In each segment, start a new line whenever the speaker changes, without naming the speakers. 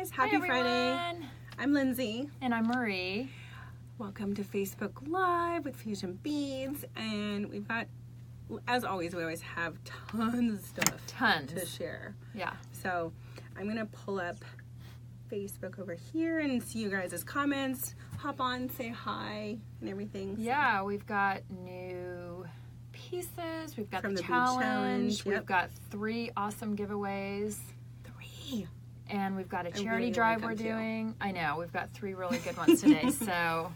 guys, happy Friday. I'm Lindsay.
And I'm Mari.
Welcome to Facebook Live with Fusion Beads. And we've got, as always, we always have tons of stuff to share.
Yeah.
So I'm going to pull up Facebook over here and see you guys' comments. Hop on, say hi and everything. So.
Yeah, we've got new pieces. We've got
From
the
the
challenge.
Yep.
We've got 3 awesome giveaways.
3.
And we've got a charity
really
drive we're doing. I know, we've got 3 really good ones today. So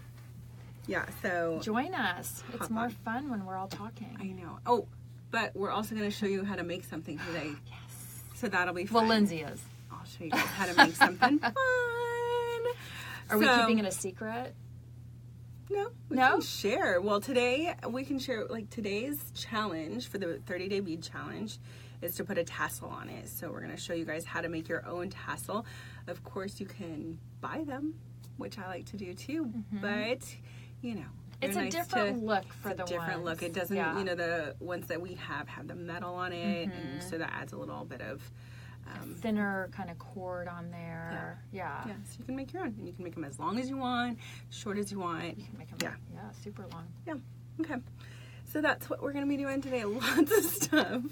yeah, so
join us. It's more fun when we're all talking.
I know. Oh, but we're also going to show you how to make something today.
Yes.
So that'll be fun.
Well, Lindsay is.
I'll show you guys how to make something fun.
Are we keeping it a secret?
No, we can share. Well, today we can share, like, today's challenge for the 30-day bead challenge is to put a tassel on it. So we're going to show you guys how to make your own tassel. Of course, you can buy them, which I like to do too, but, you know,
it's a different look for the ones.
Different look. It doesn't, you know, the ones that we have the metal on it, and so that adds a little bit of
thinner kind of cord on there. Yeah.
So you can make your own, and you can make them as long as you want, short as you want.
You can make them super long.
Yeah. Okay. So that's what we're going to be doing today. Lots of stuff.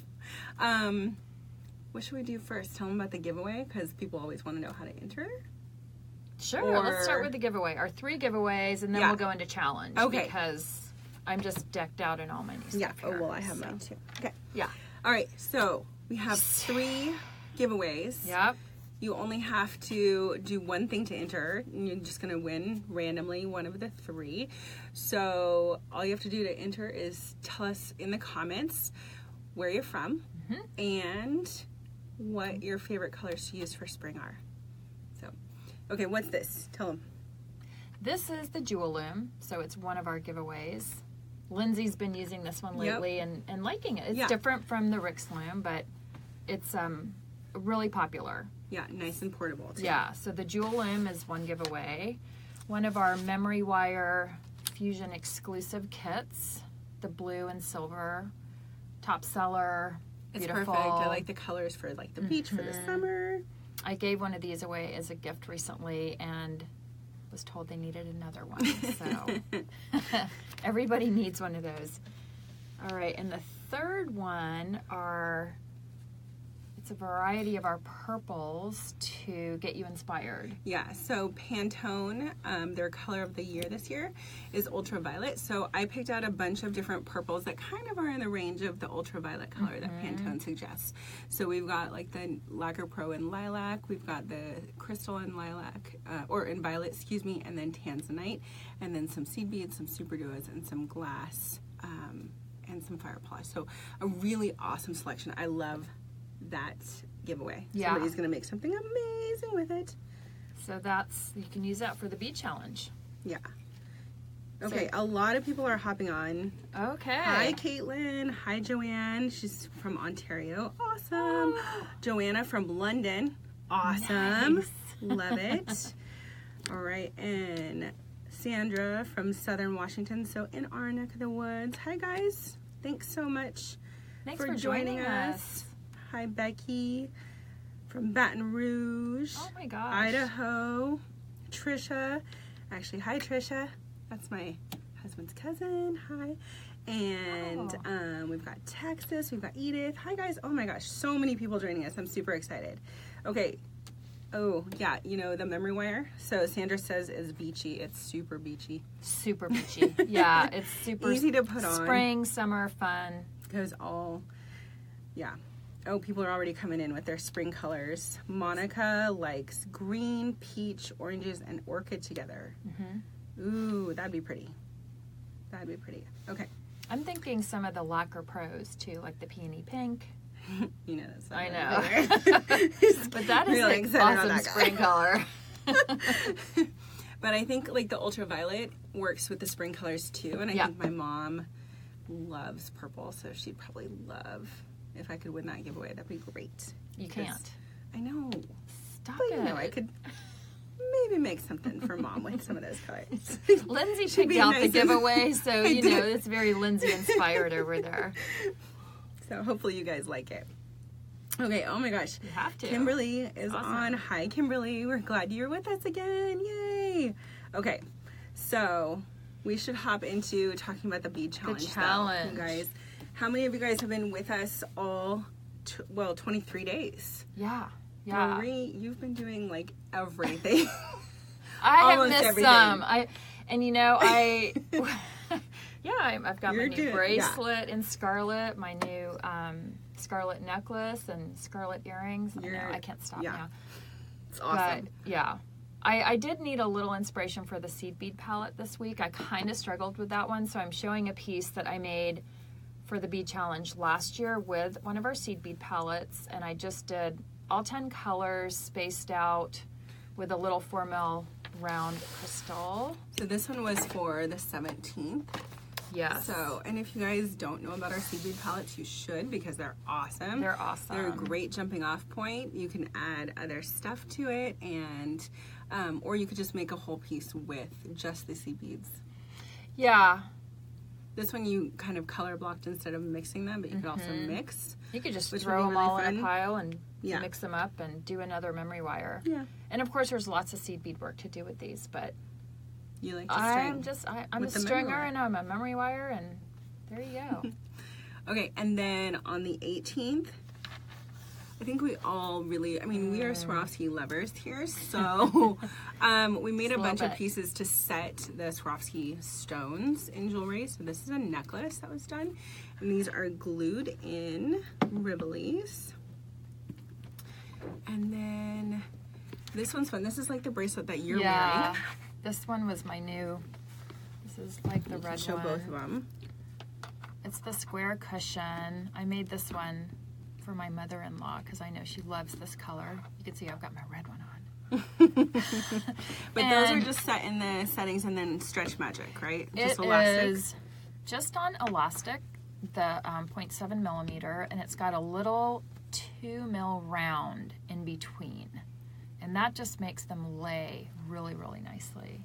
What should we do first? Tell them about the giveaway, because people always want to know how to enter.
Sure. Let's start with the giveaway. Our 3 giveaways, and then we'll go into challenge.
Okay.
Because I'm just decked out in all my new stuff.
Yeah.
Here,
Oh, well, I have mine too. Okay.
Yeah.
All right. So we have 3 giveaways.
Yep.
You only have to do one thing to enter, and you're just going to win randomly one of the 3. So all you have to do to enter is tell us in the comments where you're from and what your favorite colors to use for spring are. So, okay, what's this? Tell them.
This is the Jewel Loom, so it's one of our giveaways. Lindsay's been using this one lately and liking it. It's different from the Rick's Loom, but it's really popular.
Yeah, nice and portable too.
Yeah, so the Jewel Loom is one giveaway. One of our memory wire Fusion exclusive kits, the blue and silver, top seller,
it's
beautiful.
Perfect. I like the colors for like the beach for the summer.
I gave one of these away as a gift recently and was told they needed another one. So everybody needs one of those. All right, and the third one it's a variety of our purples to get you inspired. Yeah,
so Pantone, their color of the year this year is ultraviolet. So I picked out a bunch of different purples that kind of are in the range of the ultraviolet color that Pantone suggests. So we've got like the Lacquer Pro in lilac, we've got the crystal in lilac, or in violet, excuse me, and then tanzanite, and then some seed beads, some super duos, and some glass, and some fire polish. So a really awesome selection. I love that giveaway.
Yeah.
Somebody's going to make something amazing with it.
So you can use that for the bead challenge.
Yeah. Okay, a lot of people are hopping on.
Okay.
Hi, Caitlin. Hi, Joanne. She's from Ontario. Awesome. Joanna from London. Awesome.
Nice.
Love it. All right, and Sandra from Southern Washington, so in our neck of the woods. Hi, guys. Thanks so much
for joining us.
Hi, Becky from Baton Rouge.
Oh my gosh.
Idaho. Trisha. Actually, hi, Trisha. That's my husband's cousin. Hi. And we've got Texas. We've got Edith. Hi, guys. Oh my gosh. So many people joining us. I'm super excited. Okay. Oh, yeah. You know, the memory wire. So Sandra says is beachy. It's super beachy.
Super beachy. Yeah. It's super
easy to put on.
Spring, summer, fun.
Goes all, yeah. Oh, people are already coming in with their spring colors. Monica likes green, peach, oranges, and orchid together. Ooh, that'd be pretty. That'd be pretty. Okay.
I'm thinking some of the Lacquer Pros, too, like the peony pink.
You know that's
I know. But that is really an awesome spring color.
But I think, like, the ultraviolet works with the spring colors, too. And I think my mom loves purple, so she'd probably love... If I could win that giveaway, that'd be great.
You can't.
I know.
Stop
but,
it.
You know, I could maybe make something for Mom with some of those colors.
Lindsay picked out the giveaway, so, you know, it's very Lindsay inspired over there.
So hopefully you guys like it. Okay, oh my gosh.
You have to.
Kimberly is
Awesome.
on. Hi, Kimberly. We're glad you're with us again. Yay. Okay, so we should hop into talking about the bead challenge.
The challenge.
Though, you guys. How many of you guys have been with us all, 23 days?
Yeah.
Marie, you've been doing like everything.
I have
Almost
missed
everything.
some. I've got my new bracelet in scarlet, my new scarlet necklace and scarlet earrings. I can't stop now.
It's awesome.
But yeah, I did need a little inspiration for the seed bead palette this week. I kind of struggled with that one, so I'm showing a piece that I made for the bead challenge last year with one of our seed bead palettes, and I just did all 10 colors spaced out with a little 4mm round crystal.
So this one was for the 17th.
Yes.
So, and if you guys don't know about our seed bead palettes, you should, because they're awesome.
They're awesome.
They're a great jumping off point. You can add other stuff to it, and or you could just make a whole piece with just the seed beads.
Yeah.
This one you kind of color blocked instead of mixing them, but you could also mix.
You could just
which
throw
would be
them all
really
in a
fun.
pile and mix them up and do another memory wire.
Yeah.
And of course, there's lots of seed bead work to do with these, but
You like to string.
I'm a
with the memory
stringer
wire.
and I'm a memory wire, and there you go.
Okay, and then on the 18th, I think we all really, we are Swarovski lovers here, so we made a bunch of pieces to set the Swarovski stones in jewelry. So this is a necklace that was done, and these are glued in rivolis. And then this one's fun. This is like the bracelet that you're wearing.
This one was my new, this is like the red
Show
one.
both of them.
It's the square cushion. I made this one for my mother-in-law because I know she loves this color. You can see I've got my red one on.
But those are just set in the settings and then stretch magic, right? Just elastic.
It is just on elastic, the 0.7 millimeter, and it's got a little 2 mil round in between. And that just makes them lay really, really nicely.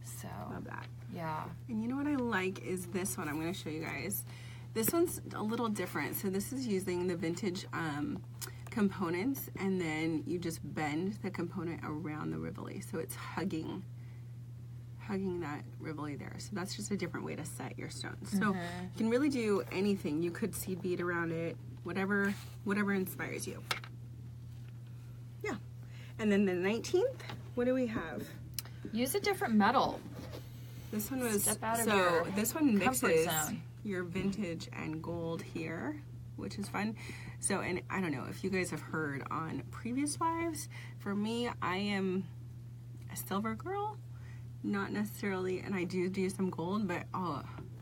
So,
Love that.
yeah.
And you know what I like is this one. I'm going to show you guys. This one's a little different. So this is using the vintage components, and then you just bend the component around the rivoli. So it's hugging that rivoli there. So that's just a different way to set your stones. So you can really do anything. You could seed bead around it, whatever inspires you. Yeah. And then the 19th, what do we have?
Use a different metal.
This one was,
Step out of
so
your
this one
comfort
mixes
zone.
your vintage and gold here, which is fun. So, and I don't know if you guys have heard on previous lives, for me, I am a silver girl, not necessarily, and I do some gold, but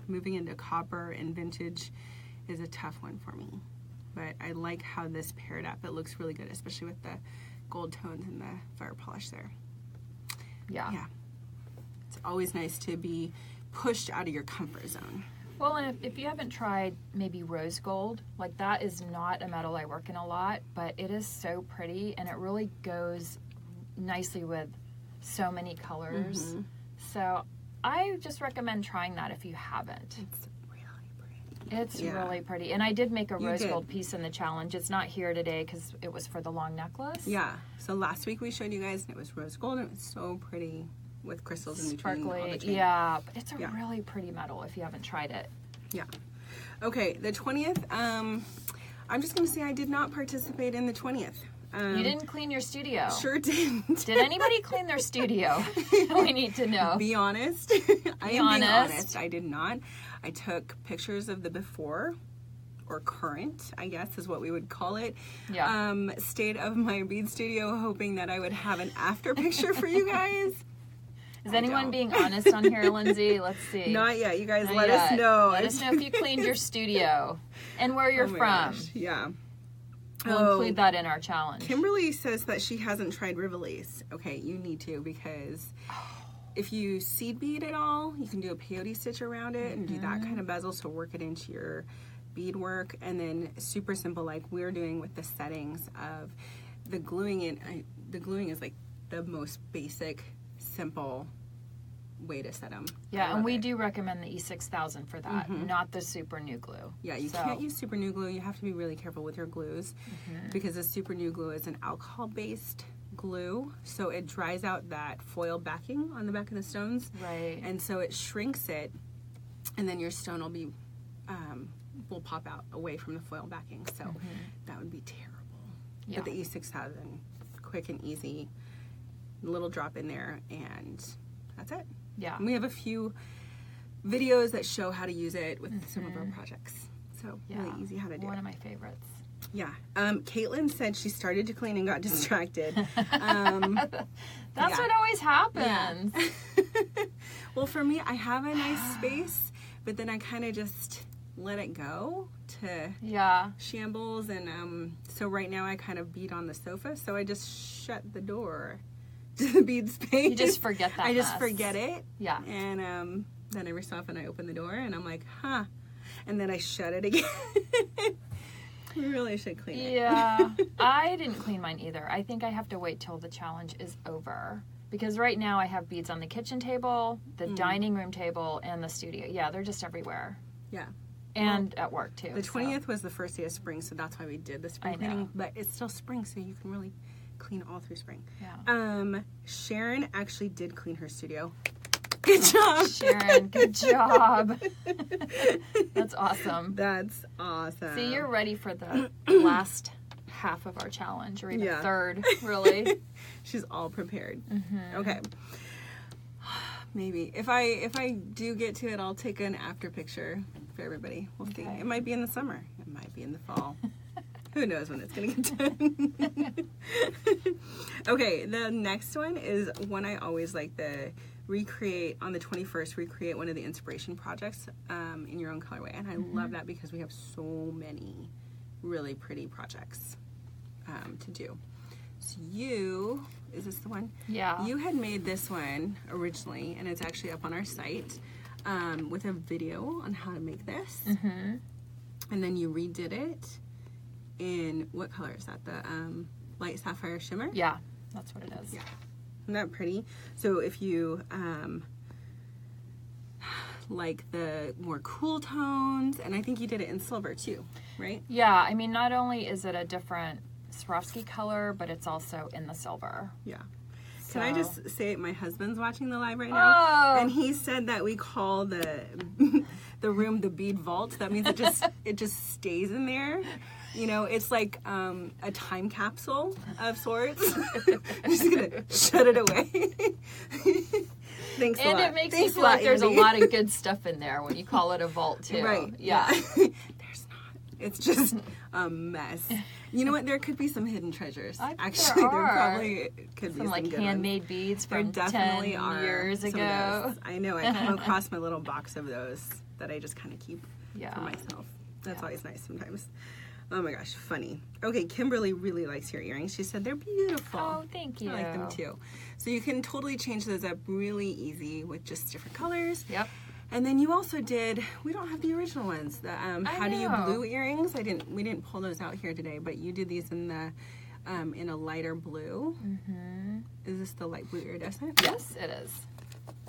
moving into copper and vintage is a tough one for me. But I like how this paired up. It looks really good, especially with the gold tones and the fire polish there.
Yeah.
It's always nice to be pushed out of your comfort zone.
Well, and if you haven't tried maybe rose gold, like that is not a metal I work in a lot, but it is so pretty and it really goes nicely with so many colors. So I just recommend trying that if you haven't.
It's really pretty.
It's really pretty. And I did make a rose gold piece in the challenge. It's not here today because it was for the long necklace.
Yeah. So last week we showed you guys, and it was rose gold, and it was so pretty with crystals in between.
Sparkly.
All the chain.
Yeah. But it's a really pretty metal if you haven't tried it.
Yeah. Okay, the 20th. I'm just going to say I did not participate in the 20th.
You didn't clean your studio.
Sure didn't.
Did anybody clean their studio? We need to know.
Be honest. I am being honest. I did not. I took pictures of the before, or current, I guess is what we would call it, state of my bead studio, hoping that I would have an after picture for you guys.
Is anyone being honest on here, Lindsay? Let's see.
Not yet. You guys let us know.
Let us know if you cleaned your studio and where you're from.
Gosh. Yeah.
We'll include that in our challenge.
Kimberly says that she hasn't tried rivolis. Okay, you need to, because if you seed bead at all, you can do a peyote stitch around it and do that kind of bezel, so work it into your beadwork. And then super simple, like we're doing with the settings of the gluing in. The gluing is like the most basic, simple way to set them.
Yeah, and we do recommend the E6000 for that, not the super new glue.
Yeah, you can't use super new glue. You have to be really careful with your glues because the super new glue is an alcohol-based glue, so it dries out that foil backing on the back of the stones.
Right.
And so it shrinks it, and then your stone will be will pop out away from the foil backing. So that would be terrible. Yeah. But the E6000, quick and easy, little drop in there, and that's it.
Yeah.
And we have a few videos that show how to use it with some of our projects. So really easy how to do it.
One of my favorites.
Yeah. Caitlin said she started to clean and got distracted.
That's what always happens.
Yeah. Well, for me, I have a nice space, but then I kind of just let it go to shambles. And so right now I kind of bead on the sofa, so I just shut the door to the bead space.
You just forget that
I just forget it.
Yeah.
And then every so often I open the door and I'm like, huh. And then I shut it again. We really should clean it.
Yeah. I didn't clean mine either. I think I have to wait till the challenge is over. Because right now I have beads on the kitchen table, the dining room table, and the studio. Yeah, they're just everywhere.
Yeah.
And at work, too.
The 20th was the first day of spring, so that's why we did the spring cleaning. But it's still spring, so you can really clean all through spring.
Yeah.
Sharon actually did clean her studio. Good job,
Sharon. Good job. That's awesome.
That's awesome.
See, you're ready for the last half of our challenge, or even third, really.
She's all prepared. Okay. Maybe if I do get to it, I'll take an after picture for everybody. We'll see. It might be in the summer. It might be in the fall. Who knows when it's gonna get done. Okay, the next one is one I always like to recreate on the 21st. Recreate one of the inspiration projects in your own colorway, and I love that because we have so many really pretty projects to do. So is this the one?
Yeah.
You had made this one originally, and it's actually up on our site with a video on how to make this. And then you redid it in, what color is that? The light sapphire shimmer?
Yeah, that's what it is.
Yeah. Isn't that pretty? So if you like the more cool tones, and I think you did it in silver too, right?
Yeah, I mean, not only is it a different Swarovski color, but it's also in the silver.
Yeah. So. Can I just say, my husband's watching the live right now, and he said that we call the room the bead vault. That means it just stays in there. You know, it's like a time capsule of sorts. I'm just gonna shut it away. Thanks a lot.
And it makes you feel like there's a lot of good stuff in there when you call it a vault too.
Right.
Yeah.
There's not. It's just a mess. You know what? There could be some hidden treasures. Actually, there probably could be some
like
good
handmade
ones.
beads from 10 years ago.
I know. I come across my little box of those that I just kind of keep for myself. That's always nice sometimes. Oh my gosh, funny. Okay, Kimberly really likes your earrings. She said they're beautiful.
Oh, thank you.
I like them too. So you can totally change those up really easy with just different colors.
Yep.
And then you also did, we don't have the original ones, the How Do You Blue earrings. We didn't pull those out here today, but you did these in the in a lighter blue. Is this the light blue iridescent?
Yes, it is.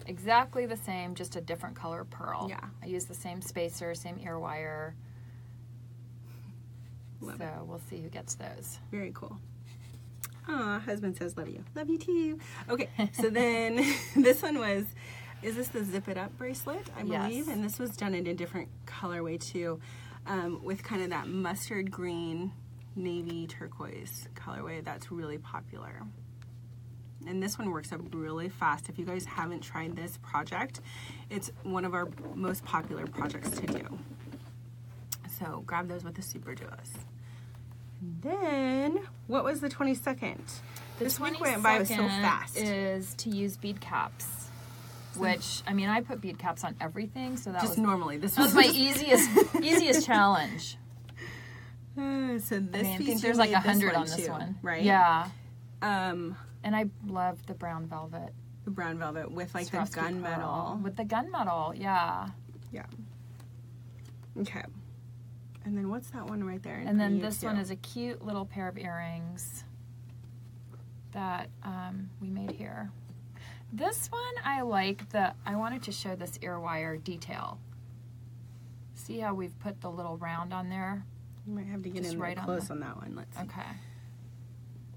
Exactly the same, just a different color pearl.
Yeah.
I use the same spacer, same ear wire.
Love
so
it.
We'll see who gets those.
Very cool. Aw, husband says love you. Love you too. Okay, so then this one was, is this the Zip It Up bracelet, I believe?
Yes.
And this was done in a different colorway too, with kind of that mustard green, navy turquoise colorway that's really popular. And this one works up really fast. If you guys haven't tried this project, it's one of our most popular projects to do. So grab those with the Super Duos. Then, what was the 22nd? This week went by so fast.
Is to use bead caps, which, I mean, I put bead caps on everything, so that
just
was
normally.
This was my easiest challenge.
So this
I think there's like 100 on this one,
right?
Yeah. And I love the brown velvet.
The brown velvet with like the gunmetal.
With the gunmetal, yeah.
Yeah. Okay. And then what's that one right there?
And then this one is a cute little pair of earrings that we made here. This one I like I wanted to show this ear wire detail. See how we've put the little round on there?
You might have to get in right close on that one. Let's see.
Okay.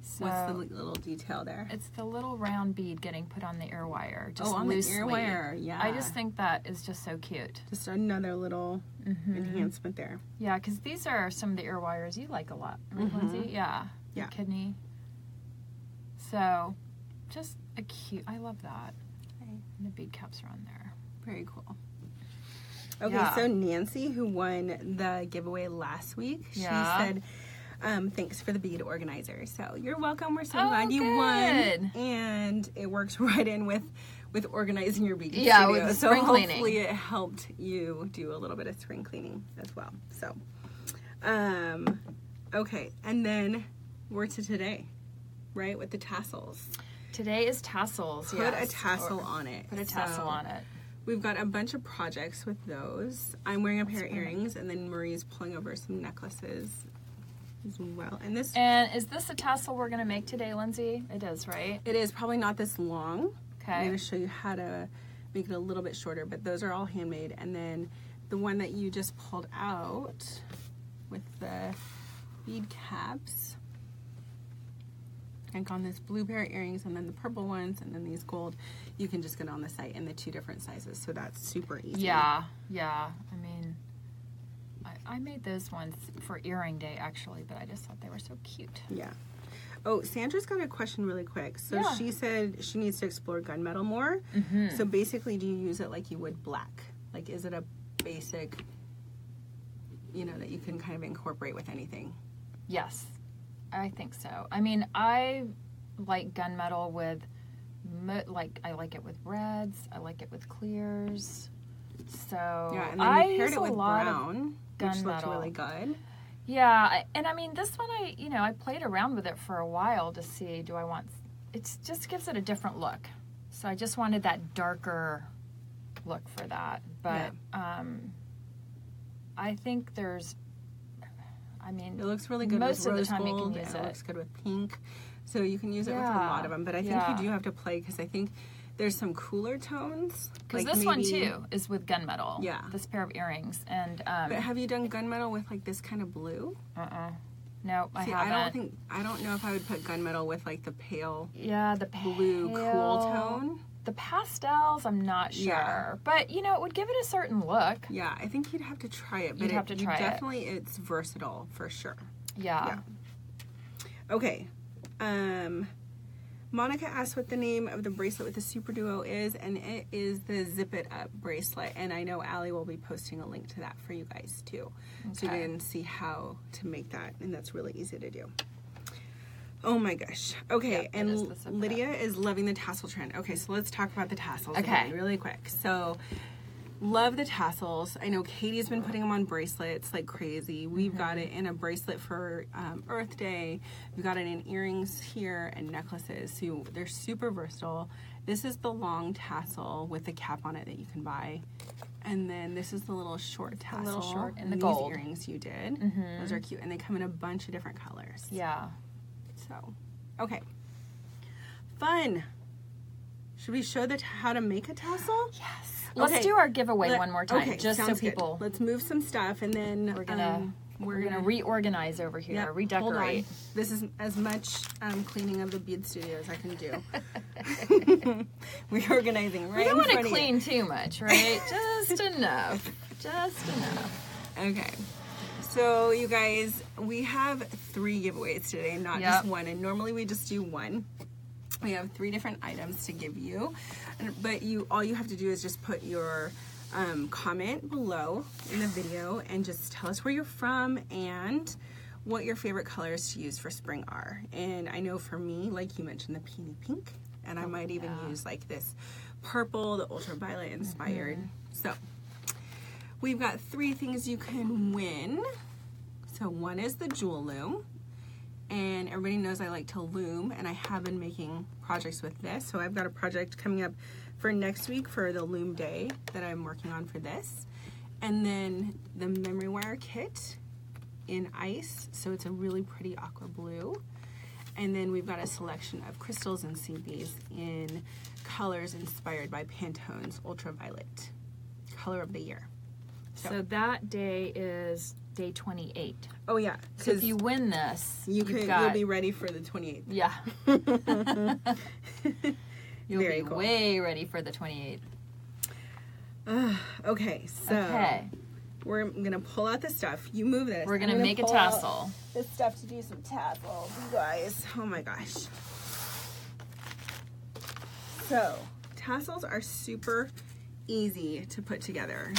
So
what's the little detail there?
It's the little round bead getting put on the ear wire. Just
on
loosely.
the ear wire, yeah.
I just think that is just so cute.
Just another little enhancement there.
Yeah, because these are some of the ear wires you like a lot, right, Lindsay? Yeah.
Yeah.
Kidney. So, just a cute, I love that.
Okay.
And the bead caps are on there.
Very cool. Okay, so Nancy, who won the giveaway last week, she said, thanks for the bead organizer. So you're welcome. We're so glad you won. And it works right in with organizing your bead studio.
With the
so
spring cleaning.
Hopefully it helped you do a little bit of spring cleaning as well. So, okay, and then we're to today, right, with the tassels.
Today is tassels.
Put a tassel on it.
Put a tassel on it.
We've got a bunch of projects with those. I'm wearing a pair of earrings, and then Marie's pulling over some necklaces as well. And
is this a tassel we're going to make today, Lindsay? It is, right?
It is probably not this long.
Okay.
I'm going to show you how to make it a little bit shorter, but those are all handmade. And then the one that you just pulled out with the bead caps, like on this blue pair of earrings, and then the purple ones, and then these gold, you can just get on the site in the 2 different sizes, so that's super easy.
Yeah. I mean, I made those ones for earring day, actually, but I just thought they were so cute.
Yeah. Oh, Sandra's got a question really quick. So she said she needs to explore gunmetal more. So basically, do you use it like you would black? Like, is it a basic, that you can kind of incorporate with anything?
Yes. I think so. I mean, I like gunmetal with, I like it with reds. I like it with clears. So
and then you paired it with brown, which looked really good.
Yeah, and I mean, this one, I played around with it for a while to see, it just gives it a different look. So I just wanted that darker look for that. But I think it
looks really good
most
with
of
rose
the time
gold,
you can use
it
it.
looks good with pink. So you can use it with a lot of them. But I think you do have to play, because I think there's some cooler tones.
Because this one, too, is with gunmetal.
Yeah.
This pair of earrings. And
but have you done gunmetal with, like, this kind of blue?
No, I haven't.
I don't know if I would put gunmetal with, like, the pale
blue
cool tone.
The pastels, I'm not sure. Yeah. But, it would give it a certain look.
Yeah, I think you'd have to try it. But definitely, it's versatile, for sure.
Yeah.
Okay. Monica asked what the name of the bracelet with the Super Duo is, and it is the Zipit Up Bracelet. And I know Allie will be posting a link to that for you guys, too. Okay. So you can see how to make that, and that's really easy to do. Oh my gosh. Okay, and Lydia is loving the tassel trend. Okay, so let's talk about the tassels really quick. So, love the tassels. I know Katie's been putting them on bracelets like crazy. We've got it in a bracelet for Earth Day. We've got it in earrings here and necklaces. So they're super versatile. This is the long tassel with the cap on it that you can buy. And then this is the little short tassel.
The little short and the
these
gold.
Earrings you did. Those are cute. And they come in a bunch of different colors.
Yeah.
So, okay. Fun. Should we show how to make a tassel?
Yes. Let's do our giveaway one more time, just so
Good.
people.
Let's move some stuff, and then
we're gonna reorganize over here, redecorate.
Hold on. This is as much cleaning of the bead studio as I can do. Reorganizing right.
We don't want to clean too much, right? Just enough.
Okay. So, you guys, we have 3 giveaways today, not just one. And normally we just do one. We have 3 different items to give you. But all you have to do is just put your comment below in the video and just tell us where you're from and what your favorite colors to use for spring are. And I know for me, like you mentioned, the peony pink. And I might even use like this purple, the ultraviolet inspired. So we've got 3 things you can win. So one is the Jewel Loom. And everybody knows I like to loom, and I have been making projects with this. So I've got a project coming up for next week for the Loom Day that I'm working on for this. And then the memory wire kit in ice. So it's a really pretty aqua blue. And then we've got a selection of crystals and seed beads in colors inspired by Pantone's Ultraviolet color of the year.
So that day is day 28.
Oh yeah.
So if you win this,
you'll be ready for the 28th.
Yeah. You'll
Very
be
cool.
way ready for the 28th.
Okay, so we're gonna pull out the stuff. You move this.
We're gonna make a tassel.
This stuff to do some tassels, you guys. Oh my gosh. So tassels are super easy to put together.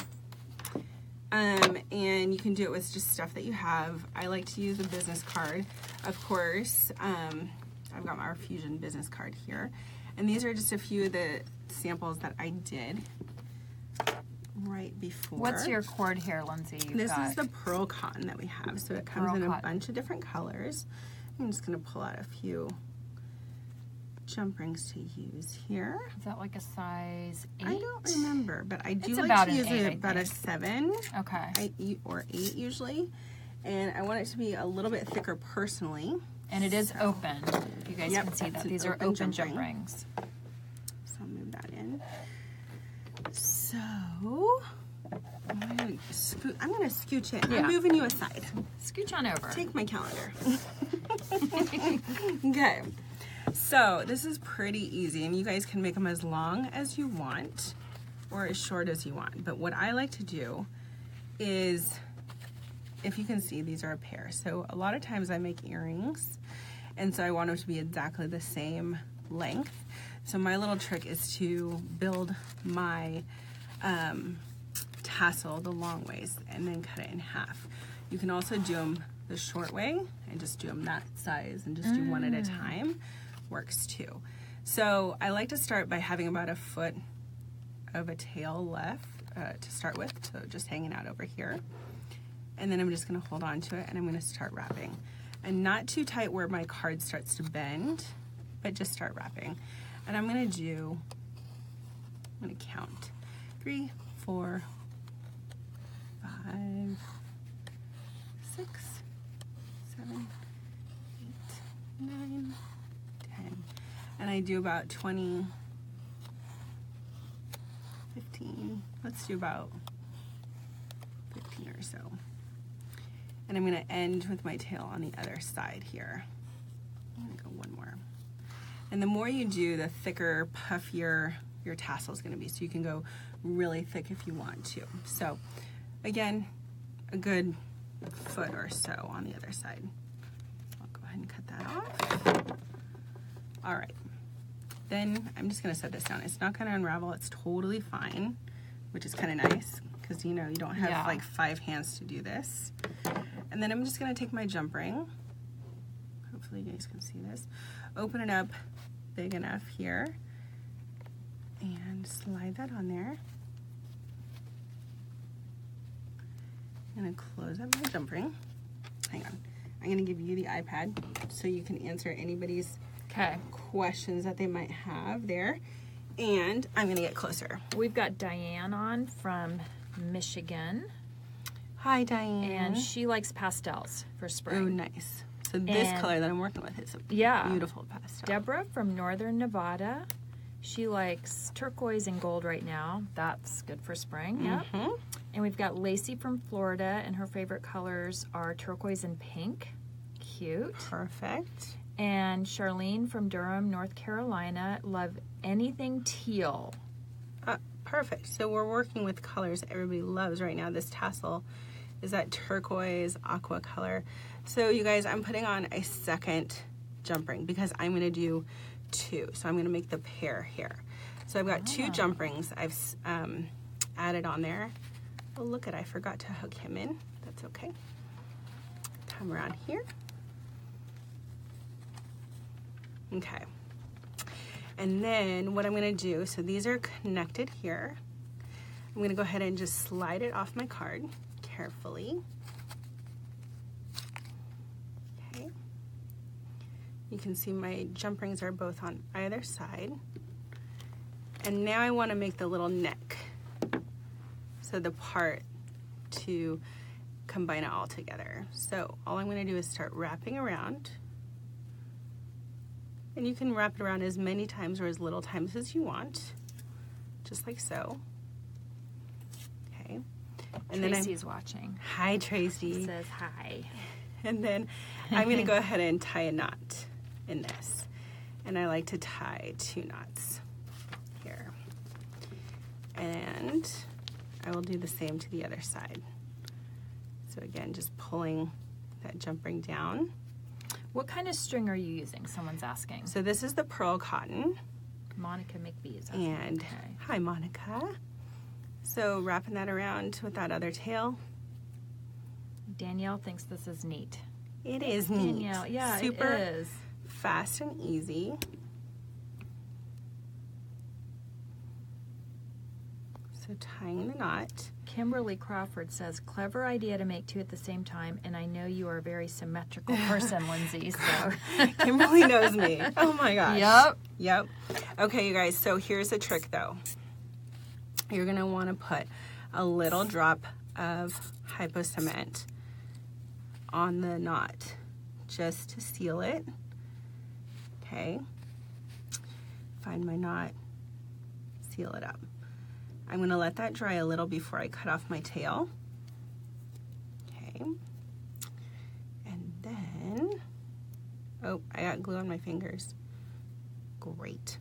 And you can do it with just stuff that you have. I like to use a business card, of course. I've got my Fusion business card here. And these are just a few of the samples that I did right before.
What's your cord here, Lindsay?
This is the pearl cotton that we have. So it comes in a bunch of different colors. I'm just going to pull out a few jump rings to use here.
Is that like a size 8?
I don't remember, but I do
It's
like to use
8,
about a 7.
Okay.
Or 8 usually. And I want it to be a little bit thicker personally.
And it is open. You guys can see that. These are open jump rings.
So I'll move that in. So I'm going to scooch in.
Yeah.
I'm moving you aside.
Scooch on over.
Take my calendar. Okay. So this is pretty easy, and you guys can make them as long as you want or as short as you want. But what I like to do is, if you can see, these are a pair. So a lot of times I make earrings, and so I want them to be exactly the same length. So my little trick is to build my tassel the long ways and then cut it in half. You can also do them the short way and just do them that size and just do one at a time. Works too. So I like to start by having about a foot of a tail left to start with, so just hanging out over here. And then I'm just going to hold on to it and I'm going to start wrapping. And not too tight where my card starts to bend, but just start wrapping. And I'm going to count 3, 4, 5, 6, 7, 8, 9, 10. And I do about 20, 15, let's do about 15 or so. And I'm going to end with my tail on the other side here. I'm going to go one more. And the more you do, the thicker, puffier your tassel is going to be. So you can go really thick if you want to. So again, a good foot or so on the other side. I'll go ahead and cut that off. All right. Then I'm just going to set this down. It's not going to unravel. It's totally fine, which is kind of nice because, you know, you don't have like 5 hands to do this. And then I'm just going to take my jump ring. Hopefully you guys can see this. Open it up big enough here and slide that on there. I'm going to close up my jump ring. Hang on. I'm going to give you the iPad so you can answer anybody's questions that they might have there. And I'm going to get closer.
We've got Diane on from Michigan.
Hi, Diane.
And she likes pastels for spring.
Oh, nice. So this color that I'm working with is a beautiful pastel.
Deborah from Northern Nevada. She likes turquoise and gold right now. That's good for spring.
Mm-hmm.
And we've got Lacey from Florida, and her favorite colors are turquoise and pink. Cute.
Perfect.
And Charlene from Durham, North Carolina, love anything teal.
Perfect. So we're working with colors everybody loves right now. This tassel is that turquoise aqua color. So you guys, I'm putting on a second jump ring because I'm going to do 2. So I'm going to make the pair here. So I've got 2 jump rings I've added on there. Oh, look I forgot to hook him in. That's okay. Come around here. Okay. And then what I'm going to do, so these are connected here. I'm going to go ahead and just slide it off my card carefully. Okay. You can see my jump rings are both on either side. And now I want to make the little neck. So the part to combine it all together. So all I'm going to do is start wrapping around And you can wrap it around as many times or as little times as you want, just like so. Okay. And
Tracy's watching.
Hi, Tracy.
She says hi.
And then I'm going to go ahead and tie a knot in this. And I like to tie 2 knots here. And I will do the same to the other side. So again, just pulling that jump ring down.
What kind of string are you using? Someone's asking.
So this is the pearl cotton.
Monica McBee is asking.
And
okay.
Hi, Monica. So wrapping that around with that other tail.
Danielle thinks this is neat.
It is neat.
Danielle, yeah,
super
it is.
Fast and easy. So tying the knot.
Kimberly Crawford says, clever idea to make 2 at the same time, and I know you are a very symmetrical person, Lindsay. So
Kimberly knows me. Oh my gosh.
Yep.
Okay, you guys, so here's the trick though. You're gonna wanna put a little drop of hypo cement on the knot just to seal it. Okay. Find my knot, seal it up. I'm going to let that dry a little before I cut off my tail. Okay. And then, oh, I got glue on my fingers. Great.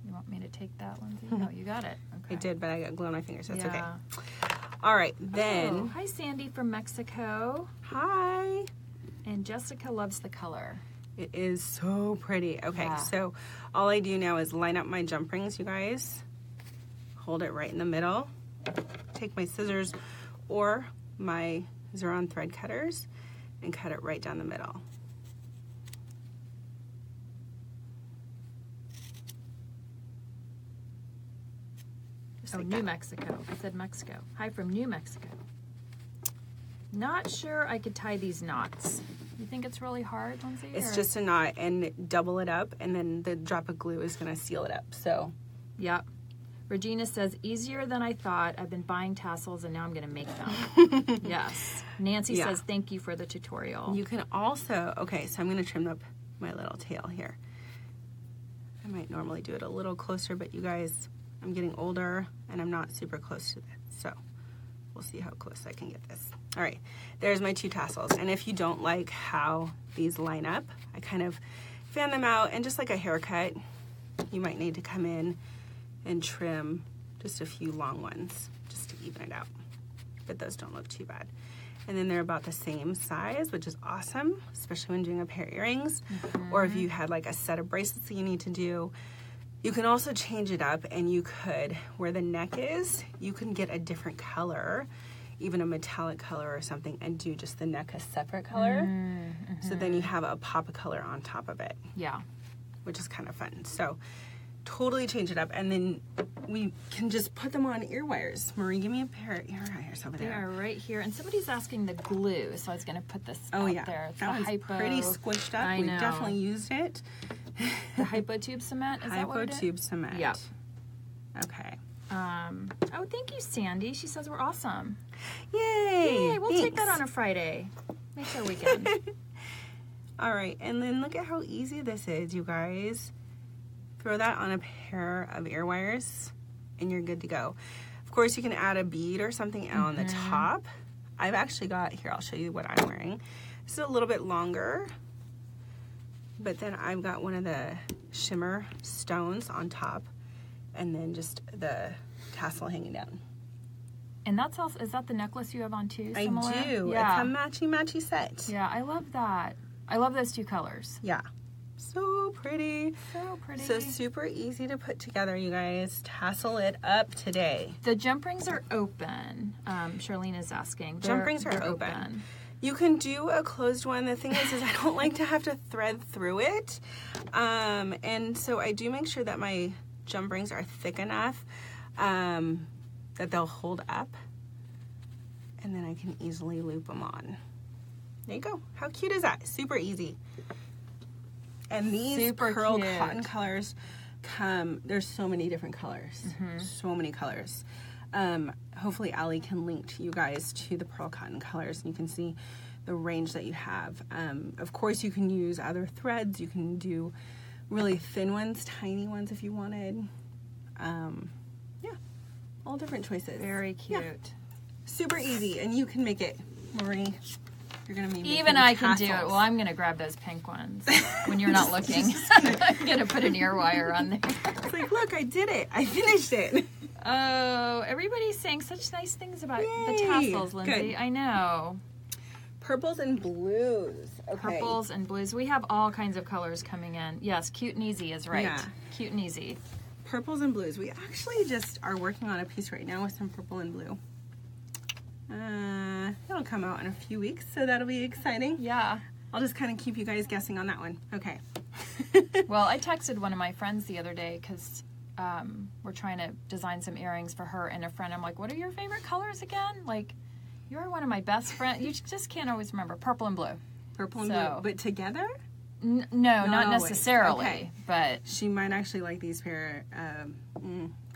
You want me to take that, Lindsay? No, you got it. Okay.
I did, but I got glue on my fingers. That's okay.
Yeah.
All right, then.
Oh, hi, Sandy from Mexico.
Hi.
And Jessica loves the color.
It is so pretty. Okay,
Yeah.
So all I do now is line up my jump rings, you guys. Hold it right in the middle. Take my scissors or my Xeron thread cutters and cut it right down the middle. Just like
New
that.
Mexico. I said Mexico. Hi from New Mexico. Not sure I could tie these knots. You think it's really hard, Lindsay?
It's just a knot and double it up, and then the drop of glue is going to seal it up. So,
yep. Regina says, easier than I thought. I've been buying tassels and now I'm going to make them. Yes. Nancy says, thank you for the tutorial.
You can also, okay, so I'm going to trim up my little tail here. I might normally do it a little closer, but you guys, I'm getting older and I'm not super close to it. So we'll see how close I can get this. All right, there's my 2 tassels. And if you don't like how these line up, I kind of fan them out, and just like a haircut, you might need to come in and trim just a few long ones just to even it out. But those don't look too bad. And then they're about the same size, which is awesome, especially when doing a pair of earrings. Or if you had like a set of bracelets that you need to do. You can also change it up, and you could, where the neck is, you can get a different color, even a metallic color or something, and do just the neck a separate color. So then you have a pop of color on top of it.
Yeah.
Which is kind of fun. So totally change it up, and then we can just put them on ear wires. Marie, give me a pair of ear wires over there.
They are right here, and somebody's asking the glue, so I was going to put this
Oh
out
yeah,
there. It's
that
the
one's
hypo.
pretty squished up.
I
We've
know.
definitely used it.
The hypo tube cement. Is that what it is?
Hypo tube cement.
Yep.
Okay.
Oh, thank you, Sandy. She says we're awesome.
Yay!
Yay! We'll take that on a Friday. Make our weekend.
All right, and then look at how easy this is, you guys. Throw that on a pair of ear wires, and you're good to go. Of course, you can add a bead or something on the top. I've actually got, here, I'll show you what I'm wearing. This is a little bit longer, but then I've got one of the shimmer stones on top, and then just the tassel hanging down.
And that's also, is that the necklace you have on too? Similar?
I do.
Yeah.
It's a matchy-matchy set.
Yeah, I love that. I love those 2 colors.
Yeah. So pretty.
So pretty.
So super easy to put together, you guys. Tassel it up today.
The jump rings are open. Charlene is asking.
Jump rings are open. You can do a closed one. The thing is I don't like to have to thread through it. And so I do make sure that my jump rings are thick enough that they'll hold up. And then I can easily loop them on. There you go. How cute is that? Super easy. And these
Super
pearl
cute.
cotton colors come, there's so many different colors. So many colors. Hopefully Allie can link to you guys to the pearl cotton colors, and you can see the range that you have. Of course, you can use other threads. You can do really thin ones, tiny ones if you wanted. Yeah, all different choices.
Very cute.
Yeah. Super easy, and you can make it, Marie. You're gonna be
even I can do it. Well, I'm gonna grab those pink ones when you're not looking. I'm gonna put an ear wire on there.
It's like, look, I did it. I finished it.
Oh, everybody's saying such nice things about the tassels, Lindsay.
Good.
I know.
Purples and blues. Okay.
Purples and blues. We have all kinds of colors coming in. Yes, cute and easy is right.
Yeah.
Cute and easy.
Purples and blues. We actually just are working on a piece right now with some purple and blue. It'll come out in a few weeks, so that'll be exciting.
Yeah.
I'll just kind of keep you guys guessing on that one. Okay.
Well, I texted one of my friends the other day because we're trying to design some earrings for her and a friend. I'm like, what are your favorite colors again? Like, you're one of my best friends. You just can't always remember. Purple and blue.
Purple and blue. But together?
No, not necessarily. Okay. But
she might actually like these pair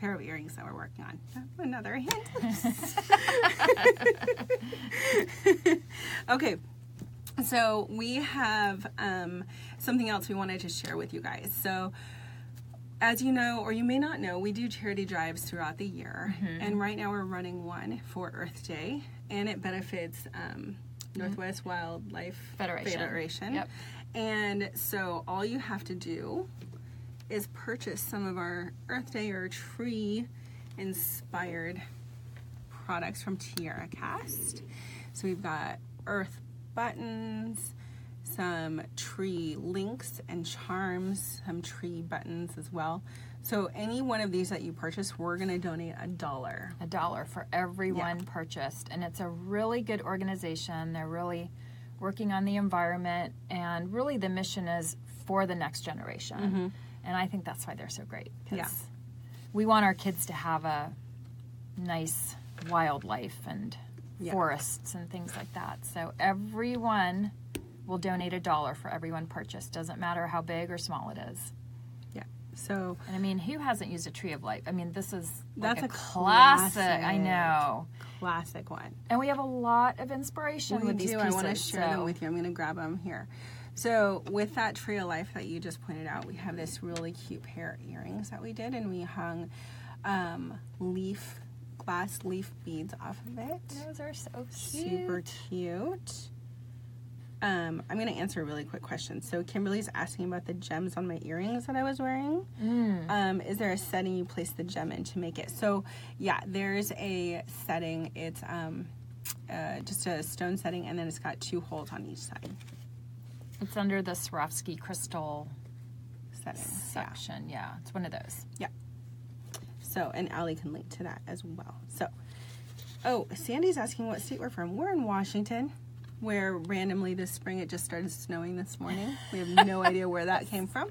of earrings that we're working on. Another hint. Okay. So we have something else we wanted to share with you guys. So as you know, or you may not know, we do charity drives throughout the year. And right now we're running one for Earth Day, and it benefits Northwest Wildlife Federation.
Yep.
And so all you have to do is purchase some of our Earth Day or tree inspired products from Tiara Cast. So we've got earth buttons, some tree links and charms, some tree buttons as well. So any one of these that you purchase, we're going to donate $1.
$1 for every one purchased. And it's a really good organization. They're really working on the environment, and really the mission is for the next generation. And I think that's why they're so great, because we want our kids to have a nice wildlife and forests and things like that. So everyone will donate $1 for everyone purchased. Doesn't matter how big or small it is.
So,
and I mean, who hasn't used a Tree of Life? I mean, this is
that's
a classic. I know.
Classic one.
And we have a lot of inspiration with these pieces.
I want to share them with you. I'm going to grab them here. So with that Tree of Life that you just pointed out, we have this really cute pair of earrings that we did, and we hung glass leaf beads off of it.
Those are so cute.
Super cute. I'm going to answer a really quick question. So Kimberly's asking about the gems on my earrings that I was wearing. Is there a setting you place the gem in to make it? So yeah, there's a setting. It's just a stone setting, and then it's got 2 holes on each side.
It's under the Swarovski crystal
setting
section. Yeah, it's one of those.
Yeah. So, and Allie can link to that as well. So, oh, Sandy's asking what state we're from. We're in Washington, where randomly this spring it just started snowing this morning. We have no idea where that came from.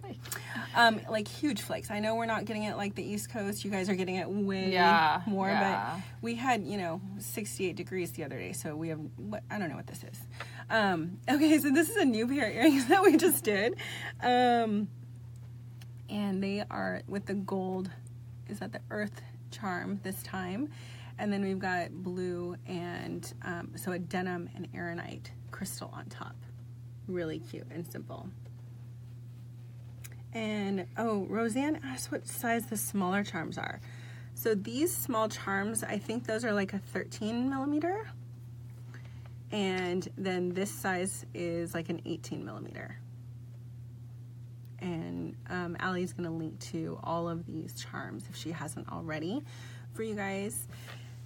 Like huge flakes. I know we're not getting it like the East Coast. You guys are getting it way more, but we had, 68 degrees the other day. So we have, I don't know what this is. Okay, so this is a new pair of earrings that we just did. And they are with the gold, is that the earth charm this time. And then we've got blue and so a denim and aeronite crystal on top. Really cute and simple. And oh, Roseanne asked what size the smaller charms are. So these small charms, I think those are like a 13 millimeter. And then this size is like an 18 millimeter. And Allie's going to link to all of these charms if she hasn't already for you guys.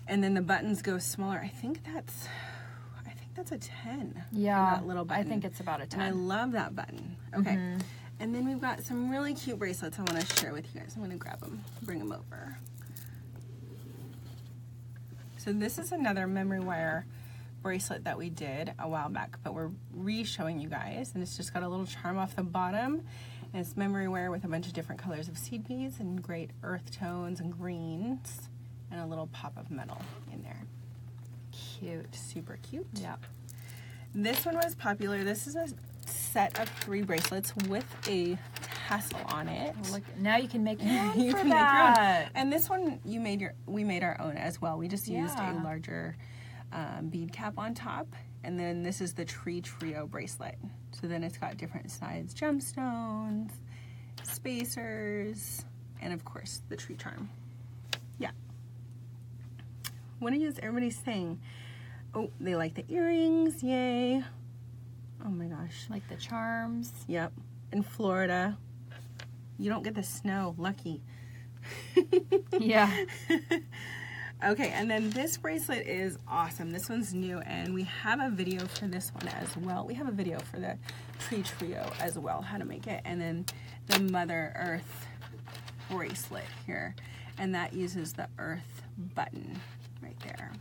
And then the buttons go smaller. I think that's a 10.
Yeah,
that little button.
I think it's about a 10.
And I love that button. Okay. And then we've got some really cute bracelets I want to share with you guys. I'm going to grab them, bring them over. So this is another memory wire bracelet that we did a while back, but we're re-showing you guys. And it's just got a little charm off the bottom. And it's memory wire with a bunch of different colors of seed beads and great earth tones and greens. And a little pop of metal in there.
Cute.
Super cute.
Yeah.
This one was popular. This is a set of 3 bracelets with a tassel on it.
Look, now you can make your own
you
for
can
that.
Make your own. And this one we made our own as well. We just used a larger bead cap on top, And then this is the Tree Trio bracelet. So then it's got different size gemstones, spacers, and of course the tree charm. Yeah. What is everybody saying? Oh, they like the earrings. Yay. Oh my gosh.
Like the charms.
Yep. In Florida. You don't get the snow. Lucky.
Yeah.
Okay, and then this bracelet is awesome. This one's new, and we have a video for this one as well. We have a video for the Tree Trio as well, how to make it. And then the Mother Earth bracelet here. And that uses the Earth button right there.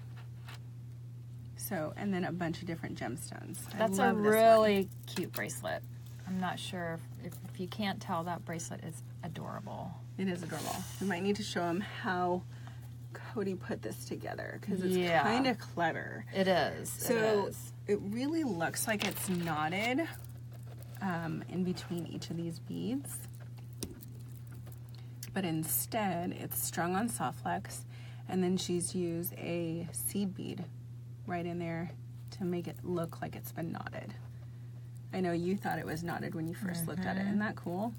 So, and then a bunch of different gemstones.
That's a really cute bracelet. I'm not sure if you can't tell, that bracelet is adorable.
It is adorable. We might need to show them how Cody put this together because it's kind of clever.
It is.
So it really looks like it's knotted in between each of these beads, but instead it's strung on soft flex, and then she's used a seed bead right in there to make it look like it's been knotted. I know you thought it was knotted when you first looked at it. Isn't that cool?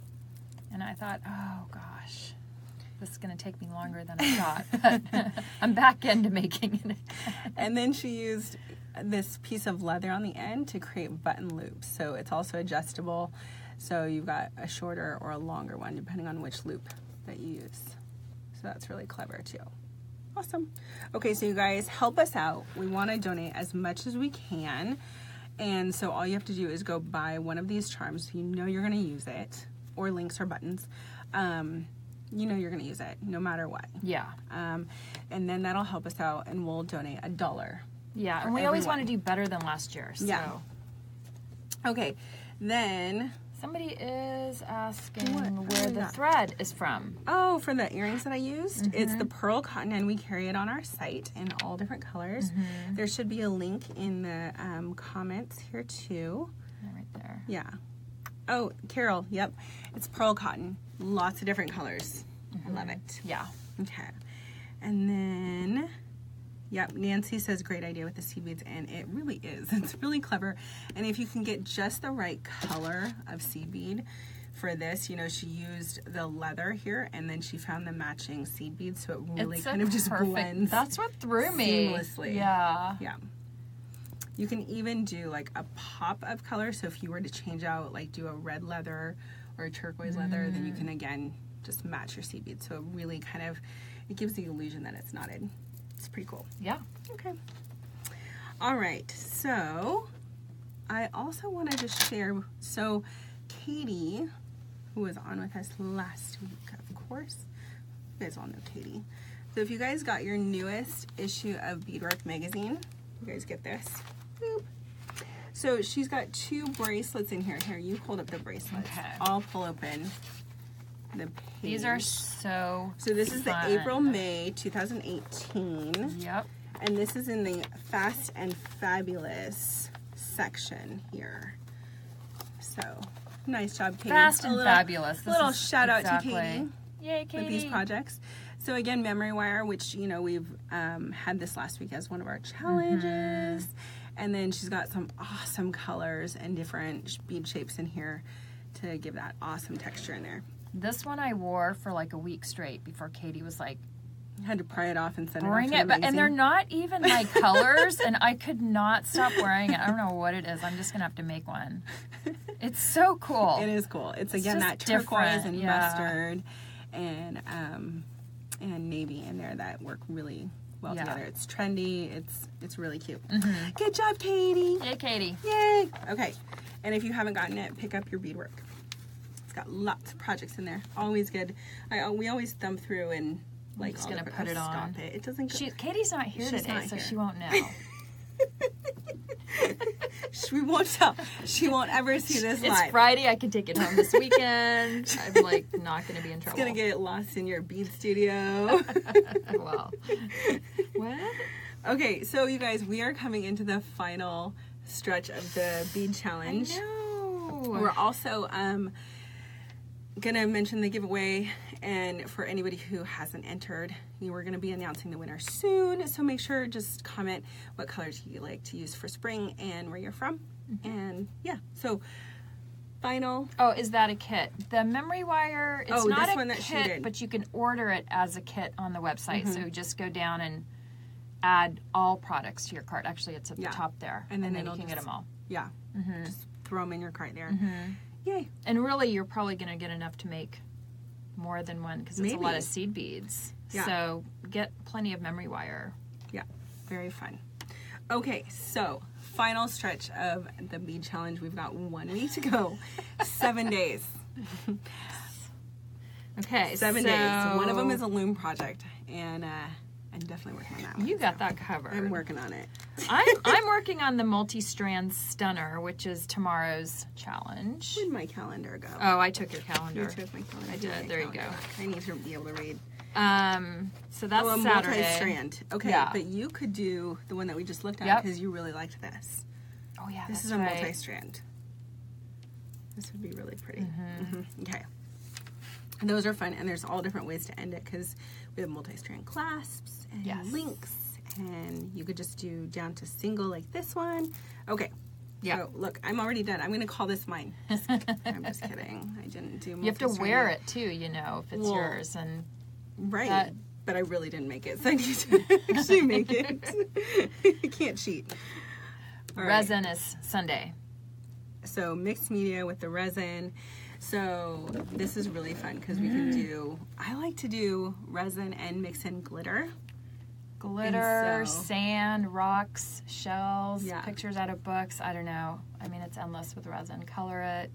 And I thought, oh gosh, this is going to take me longer than I thought, but I'm back into making it.
And then she used this piece of leather on the end to create button loops. So it's also adjustable. So you've got a shorter or a longer one, depending on which loop that you use. So that's really clever too. Awesome. Okay, so you guys help us out. We want to donate as much as we can. And so all you have to do is go buy one of these charms. You know you're going to use it, or links or buttons. You know you're going to use it no matter what.
Yeah.
And then that'll help us out, and we'll donate $1.
Yeah, and we always want to do better than last year. So.
Yeah. Okay, then
somebody is asking where the thread is from.
Oh, for the earrings that I used? It's the pearl cotton, and we carry it on our site in all different colors. There should be a link in the comments here too.
Right there.
Yeah. Oh, Carol, yep. It's pearl cotton. Lots of different colors. I love it.
Yeah.
Okay. And then, yep, Nancy says great idea with the seed beads, and it really is. It's really clever. And if you can get just the right color of seed bead for this, you know, she used the leather here, and then she found the matching seed beads, so it really kind of just blends.
That's what threw me.
Seamlessly.
Yeah.
Yeah. You can even do like a pop of color. So if you were to change out, like do a red leather or a turquoise leather, then you can again just match your seed beads. So it really kind of, it gives the illusion that it's knotted. It's pretty cool.
Yeah.
Okay. All right. So I also wanted to share, so Katie, who was on with us last week, of course, you guys all know Katie. So if you guys got your newest issue of Beadwork magazine, you guys get this. Boop. So she's got 2 bracelets in here. Here, you hold up the bracelets.
Okay.
I'll pull open the page.
These are so
this is
fun.
the April-May 2018.
Yep.
And this is in the Fast and Fabulous section here. So, nice job, Katie.
Fast and Fabulous.
This little shout out to Katie.
Yay, Katie.
With these projects. So again, Memory Wire, which, you know, we've had this last week as one of our challenges. And then she's got some awesome colors and different bead shapes in here to give that awesome texture in there.
This one I wore for like a week straight before Katie was like,
had to pry it off and send
bring
it off.
And they're not even my colors, and I could not stop wearing it. I don't know what it is. I'm just gonna have to make one. It's so cool.
It is cool. It's again that turquoise and mustard and navy in there that work really well together. It's trendy. It's really cute. Good job, Katie.
Yay, Katie.
Yay. Okay. And if you haven't gotten it, pick up your beadwork. It's got lots of projects in there. Always good. We always thumb through and like
just gonna put it on.
It doesn't go.
Katie's not here today, so she won't know.
We won't tell. She won't ever see this live.
It's Friday. I can take it home this weekend. I'm like not going to be in trouble.
It's going to get lost in your bead studio.
Well, what?
Okay, so you guys, we are coming into the final stretch of the bead challenge.
I know.
We're also going to mention the giveaway And for anybody who hasn't entered, we're going to be announcing the winner soon. So make sure, just comment what colors you like to use for spring and where you're from. And yeah, so final.
Oh, is that a kit? The memory wire, it's not
this
a
one that
kit,
she did.
but you can order it as a kit on the website. So just go down and add all products to your cart. Actually, it's at the top there.
And then
you can get them all.
Yeah. Just throw them in your cart there. Yay.
And really, you're probably going to get enough to make more than one because it's a lot of seed beads.
Yeah.
So get plenty of memory wire.
Yeah. Very fun. Okay, so final stretch of the bead challenge. We've got 1 week to go. 7 days.
Okay,
7 days. One of them is a loom project, and I'm definitely working on that one.
You got that covered.
I'm working on it.
I'm working on the multi-strand stunner, which is tomorrow's challenge.
Where'd my calendar go?
Oh, I took your calendar.
You took my calendar.
I did. There you go.
I need to be able to read.
So that's
a
Saturday.
multi-strand. Okay,
Yeah.
but you could do the one that we just looked at because you really liked this.
Oh yeah,
This is a multi-strand. This would be really pretty. Okay. And those are fun, and there's all different ways to end it because we have multi-strand clasps and links, and you could just do down to single like this one. Okay. Yeah. So look, I'm already done. I'm going to call this mine. I'm just kidding. I didn't do multi-strand.
You have to wear it too, if it's yours. And
right. But I really didn't make it, so I need to actually make it. I can't cheat.
Resin is Sunday.
So mixed media with the resin. So this is really fun because we can do, I like to do resin and mix in glitter.
Sand, rocks, shells, pictures out of books. I don't know. I mean, it's endless with resin. Color it.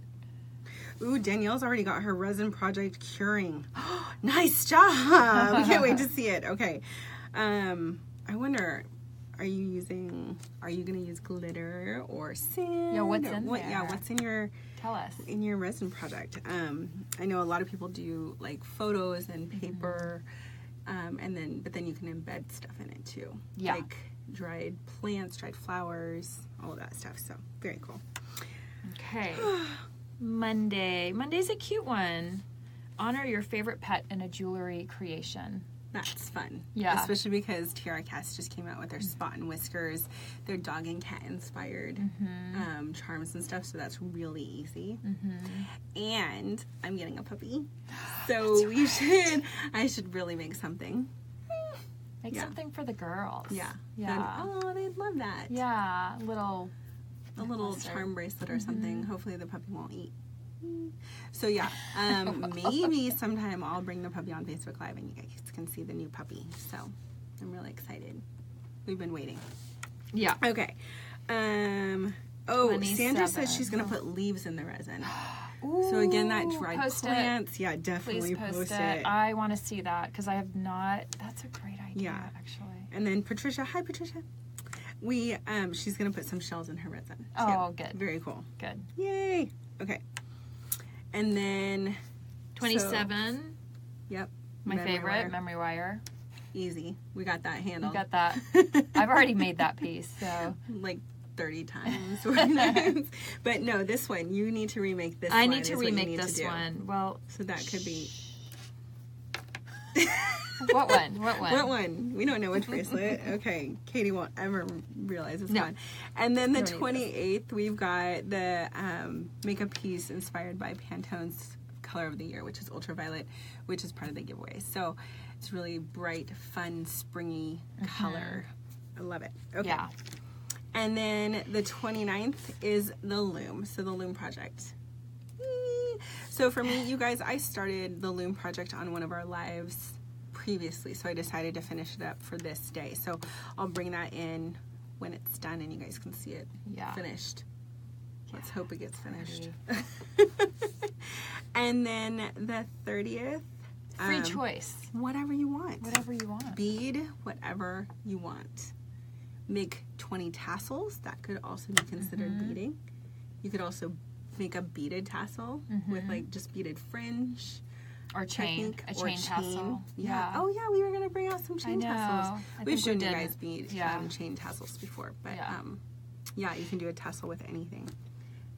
Ooh, Danielle's already got her resin project curing. Nice job. We can't wait to see it. Okay. I wonder, are you going to use glitter or sand?
Yeah, what's in there?
Yeah, what's in your...
Tell us.
In your resin project. I know a lot of people do like photos and paper, but then you can embed stuff in it too.
Yeah.
Like dried plants, dried flowers, all of that stuff. So very cool.
Okay. Monday's a cute one. Honor your favorite pet in a jewelry creation.
That's fun.
Yeah.
Especially because Tiara Cast just came out with their Spot and Whiskers, their dog and cat inspired charms and stuff. So that's really easy. And I'm getting a puppy. So I should really make something.
Make something for the girls.
Yeah.
Yeah.
Oh, they'd love that.
Yeah. A
little charm bracelet or something. Hopefully the puppy won't eat. So yeah, maybe sometime I'll bring the puppy on Facebook Live and you guys can see the new puppy. So I'm really excited. We've been waiting.
Yeah.
Okay. Sandra says she's going to put leaves in the resin.
Ooh,
so again, that dried plants. Yeah, definitely
Please post
it.
I want to see that because I have not. That's a great idea, actually.
And then Patricia. Hi, Patricia. She's going to put some shells in her resin. So,
oh, good.
Very cool.
Good.
Yay. Okay. And then
27.
Yep.
My favorite, memory wire.
Easy. We got that handled.
You got that. I've already made that piece, so.
Like 30 times. But no, this one, you need to remake this one.
I need to remake this one. Well.
So that could be.
What one?
What one? We don't know which bracelet. Okay. Katie won't ever realize it's gone. And then the 28th, we've got the makeup piece inspired by Pantone's color of the year, which is ultraviolet, which is part of the giveaway. So it's really bright, fun, springy color. I love it. Okay.
Yeah.
And then the 29th is the Loom. So the Loom project. So for me, you guys, I started the Loom project on one of our lives previously, so I decided to finish it up for this day. So I'll bring that in when it's done and you guys can see it finished. Let's hope it gets finished. And then the 30th,
free choice.
Whatever you want.
Whatever you want.
Bead, whatever you want. Make 20 tassels. That could also be considered beading. You could also make a beaded tassel with like just beaded fringe.
Or chain. A chain tassel.
Yeah. Oh yeah, we were going to bring out some chain tassels. We've shown you guys bead chain tassels before. But yeah, you can do a tassel with anything.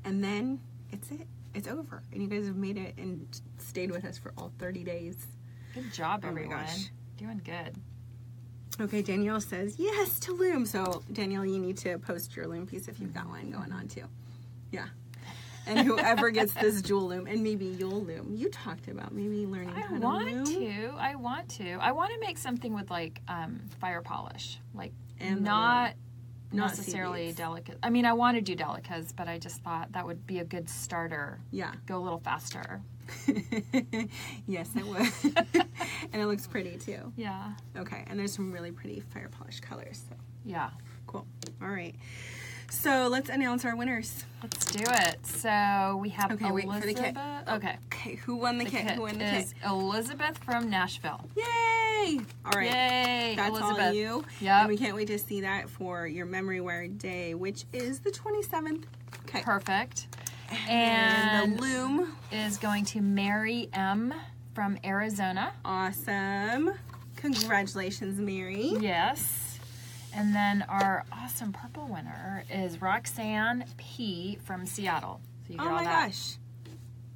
And then it's it. it's over. And you guys have made it and stayed with us for all 30 days.
Good job, everyone.
Oh my gosh.
Doing good.
Okay, Danielle says, yes to Loom. So, Danielle, you need to post your Loom piece if you've got one going on, too. Yeah. And whoever gets this jewel loom, and maybe you'll loom. You talked about maybe learning how to loom.
I want to. I want to make something with, like, fire polish. Like,
And
not necessarily delicate. I mean, I want to do delicates, but I just thought that would be a good starter.
Yeah.
Go a little faster.
Yes, it would. And it looks pretty, too.
Yeah.
Okay, and there's some really pretty fire polish colors. So.
Yeah.
Cool. All right. So let's announce our winners.
Let's do it. So we have
Okay,
Elizabeth.
wait for the kit.
Okay.
Okay, who won the kit? Who won the
is
kit?
Elizabeth from Nashville.
Yay! All right.
Yay,
That's
Elizabeth.
all you.
Yep.
And we can't wait to see that for your memory wear day, which is the 27th. Okay.
Perfect.
And the loom
is going to Mary M. from Arizona.
Awesome. Congratulations, Mary.
Yes. And then our awesome purple winner is Roxanne P. from Seattle. So you get
Oh
all
my
that.
gosh.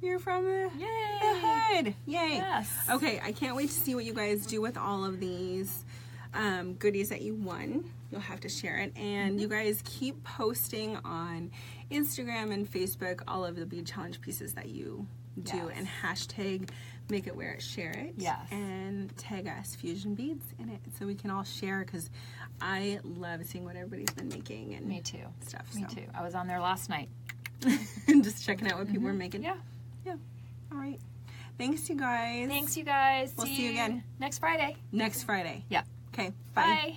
You're from the
Yay.
hood. Yay.
Yes.
Okay, I can't wait to see what you guys do with all of these goodies that you won. You'll have to share it. And you guys keep posting on Instagram and Facebook all of the bead challenge pieces that you do.
Yes.
And hashtag make it wear it, share it.
Yes.
And tag us Fusion Beads in it so we can all share, because I love seeing what everybody's been making and
Me too.
stuff.
Me too. I was on there last night.
Just checking out what people are making.
Yeah.
Yeah. All right. Thanks, you guys.
Thanks, you guys.
We'll see you again
next Friday.
next Friday.
Yeah.
Okay.
Bye.